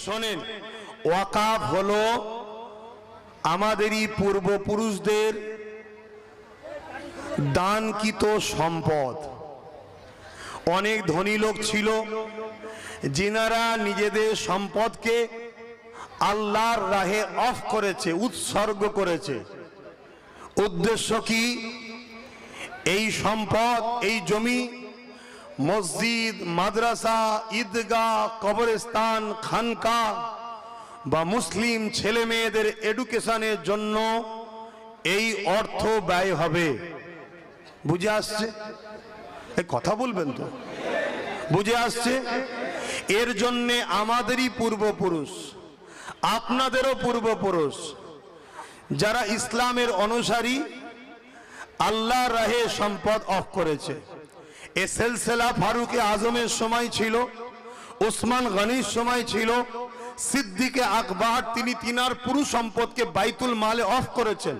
শোনেন, ওয়াকাফ হলো আমাদেরই পূর্বপুরুষদের দানকৃত সম্পদ। অনেক ধনী লোক ছিল যিনারা নিজেদের সম্পদকে আল্লাহর রাহে অফ করেছে, উৎসর্গ করেছে। উদ্দেশ্য কি? এই সম্পদ, এই জমি মসজিদ, মাদ্রাসা, ঈদগাহ, কবরস্থান, খানকা বা মুসলিম ছেলে মেয়েদের এডুকেশনের জন্য এই অর্থ ব্যয় হবে। বুঝে আসছে? এই কথা বলবেন তো? বুঝে আসছে? এর জন্যে আমাদেরই পূর্বপুরুষ, আপনাদেরও পূর্বপুরুষ যারা ইসলামের অনুসারী আল্লাহর রাহে সম্পদ অফ করেছে। এ সিলসিলা ফারুক আজমের সময় ছিল, ওসমান গনির সময় ছিল, সিদ্দিকে আকবর তিনি তিনার পুরো সম্পদকে বাইতুল মালে অফ করেছেন।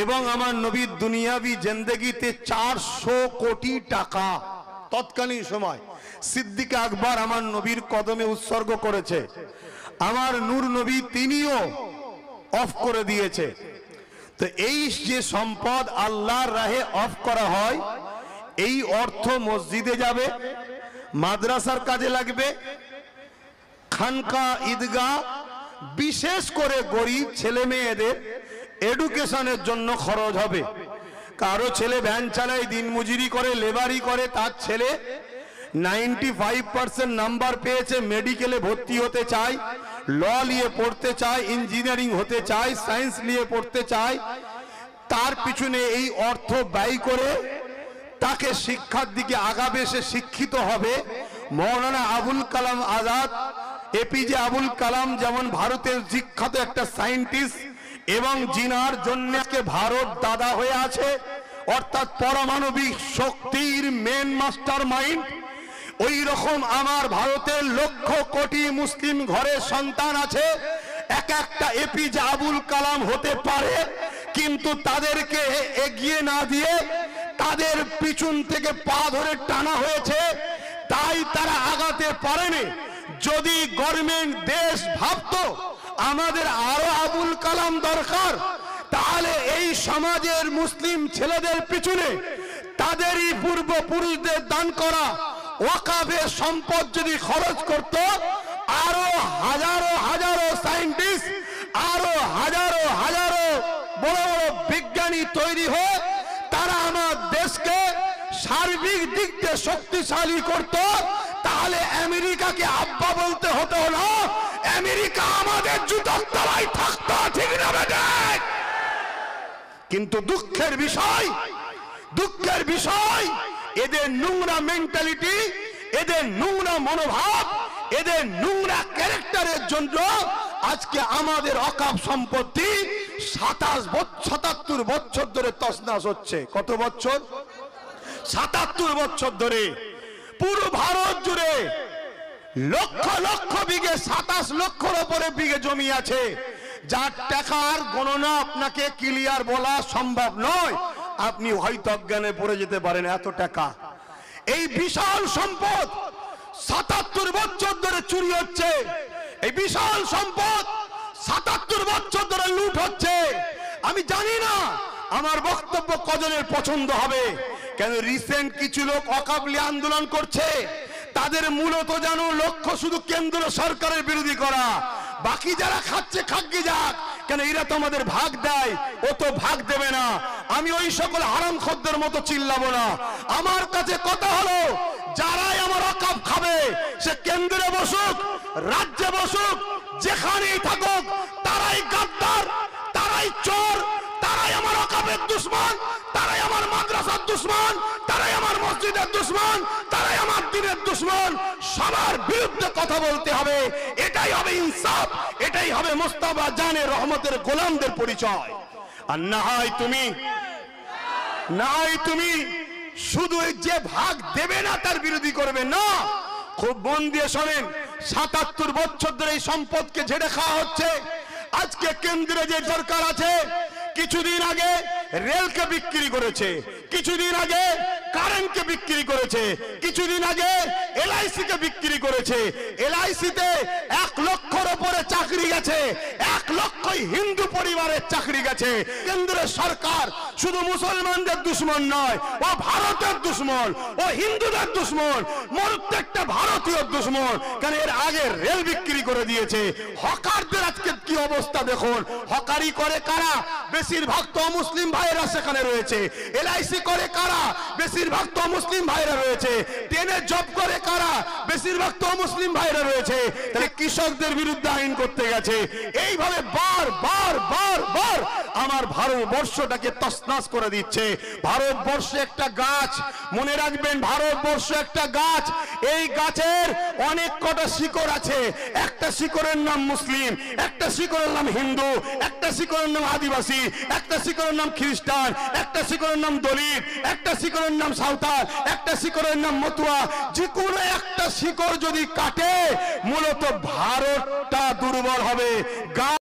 এবং আমার নবীর দুনিয়াবি জিন্দেগিতে 400 কোটি টাকা তৎকালীন সময় সিদ্দিকে আকবর আমার নবীর কদমে উৎসর্গ করেছে। আমার নূর নবী তিনিও অফ করে দিয়েছে। তো এই যে সম্পদ আল্লাহর রাহে অফ করা হয়, এই অর্থ মসজিদে যাবে, মাদ্রাসার কাজে লাগবে, খানকা, ঈদগাহ, বিশেষ করে গরিব ছেলে মেয়েদের এডুকেশনের জন্য খরচ হবে। কারো ছেলে ভ্যান চালায়, দিনমজুরি করে, লেবারি করে, তার ছেলে 95% নাম্বার পেয়েছে, মেডিকেলে ভর্তি হতে চায়, ল নিয়ে পড়তে চায়, ইঞ্জিনিয়ারিং হতে চায়, সায়েন্স নিয়ে পড়তে চায়, তার পিছনে এই অর্থ ব্যয় করে তাকে শিক্ষার দিকে আগাবে, সে শিক্ষিত হবে। মৌলানা আবুল কালাম আজাদ, এপিজে আবুল কালাম যেমন ভারতের বিখ্যাত একটা সায়েন্টিস্ট এবং জিনার জন্য ভারত দাদা হয়ে আছে, অর্থাৎ পারমাণবিক শক্তির মেন মাস্টার মাইন্ড, ওই রকম আমার ভারতের লক্ষ কোটি মুসলিম ঘরের সন্তান আছে। এক একটা এপিজে আবুল কালাম হতে পারে, কিন্তু তাদেরকে এগিয়ে না দিয়ে তাদের পিছন থেকে পা ধরে টানা হয়েছে, তাই তারা আগাতে পারেনি। যদি গভর্নমেন্ট দেশ ভাবতো আমাদের আরো আবুল কালাম দরকার, তাহলে এই সমাজের মুসলিম ছেলেদের পিছনে তাদেরই পূর্বপুরুষদের দান করা ওয়াকাফের সম্পদ যদি খরচ করত, আরো হাজারো হাজারো সায়েন্টিস্ট, আরো হাজারো হাজারো বড় বড় বিজ্ঞানী তৈরি হয়ে তারা আমার দেশকে সার্বিক দিক দিয়ে শক্তিশালী করত। তাহলে আমেরিকাকে আব্বা বলতে হতো না, আমেরিকা আমাদের জুতোর তলায় থাকতো, ঠিক না বেঠিক? কিন্তু দুঃখের বিষয় এদের নোংরা মেন্টালিটি, এদের নোংরা মনোভাব, এদের নোংরা ক্যারেক্টারের জন্য আজকে আমাদের অকাপ সম্পত্তি 77 বছর ধরে তছনছ হচ্ছে। কত বছর? 77 বছর ধরে পুরো ভারত জুড়ে লক্ষ লক্ষ বিঘে, 27 লক্ষর উপরে বিঘে জমি আছে, যার টাকার গণনা আপনাকে ক্লিয়ার বলা সম্ভব নয়। আপনি হয়তো অজ্ঞানে পড়ে যেতে পারেন, এত টাকা। এই বিশাল সম্পদ 77 বছর ধরে চুরি হচ্ছে, এই বিশাল সম্পদ 77 বছর ধরে লুট হচ্ছে। আমি জানি না আমার বক্তব্য কজনের পছন্দ হবে, কেন রিসেন্ট কিছু লোক অকাবলি আন্দোলন করছে, তাদের মূলত জানো লক্ষ্য শুধু কেন্দ্র সরকারের বিরোধী করা। বাকি যারা খাচ্ছে খাগি যাক, কেন এরা তো আমাদের ভাগ দেয়, ও তো ভাগ দেবে না। আমি ওই সকল হারামখোরদের মতো চিল্লাবো না। আমার কাছে কথা হলো, যারাই আমার অকাপ খাবে, সে কেন্দ্রে বসুক, রাজ্যে বসুক, যেখানেই থাকুক, তারাই গাদ্দার, তারাই চোর, তারাই আমার অকাপের দুশ্মন, তারাই আমার মাদ্রাসার দুশ্মন, তারাই আমার মসজিদের দুশ্মন, তারাই আমার দ্বীনের দুশ্মন। সবার বিরুদ্ধে কথা বলতে হবে, এটাই হবে ইনসাফ, এটাই হবে মুস্তাফা জানের রহমতের গোলামদের পরিচয়। আর না হয় তুমি শুধু যে ভাগ দেবে না তার বিরোধী করবে না। খুব মন দিয়ে শোনেন, 77 বছর ধরে এই সম্পদকে ঝেড়ে খাওয়া হচ্ছে। আজকে কেন্দ্রে যে সরকার আছে, কিছুদিন আগে রেলকে বিক্রি করেছে, কিছুদিন আগে কারেন্টকে বিক্রি করেছে, কিছুদিন আগে এলআইসি কে বিক্রি করেছে। এলআইসি তে 1 গেছে, 1 লক্ষ হিন্দু পরিবারের চাকরি গেছে। কেন্দ্রের সরকার শুধু মুসলমানদের দুশ্মন নয়, ও ভারতের দুশ্মন, ও হিন্দুদের দুশ্মন, প্রত্যেকটা ভারতীয় দুশ্মন। কারণ এর আগে রেল বিক্রি করে দিয়েছে। হকারদের আজকে কি অবস্থা দেখুন। হকারি করে কারা? বেশিরভাগ তো মুসলিম ভাইয়েরা সেখানে রয়েছে। এলআইসি করে কারা? বেশিরভাগ তো মুসলিম ভাইয়েরা রয়েছে। ট্রেনে জব করে কারা? বেশিরভাগ তো মুসলিম ভাইয়েরা রয়েছে। তাহলে কৃষকদের বিরুদ্ধে আইন করতে গেছে। এইভাবে বার বার বার বার আমার ভারতবর্ষটাকে তছনছ করে দিচ্ছে। ভারতবর্ষ একটা গাছ, মনে রাখবেন, ভারতবর্ষ একটা গাছ। এই গাছের অনেক কটা শিকড় আছে। একটা শিকড়ের নাম মুসলিম, একটা শিকড়ের নাম হিন্দু, একটা শিকড়ের নাম আদিবাসী, একটা শিকড়ের নাম খ্রিস্টান, একটা শিকড়ের নাম দলিত, একটা শিকড়ের নাম সাঁওতাল, একটা শিকড়ের নাম মতুয়া। যে কোনো একটা শিকড় যদি কাটে, মূলত ভারতটা দুর্বল হবে।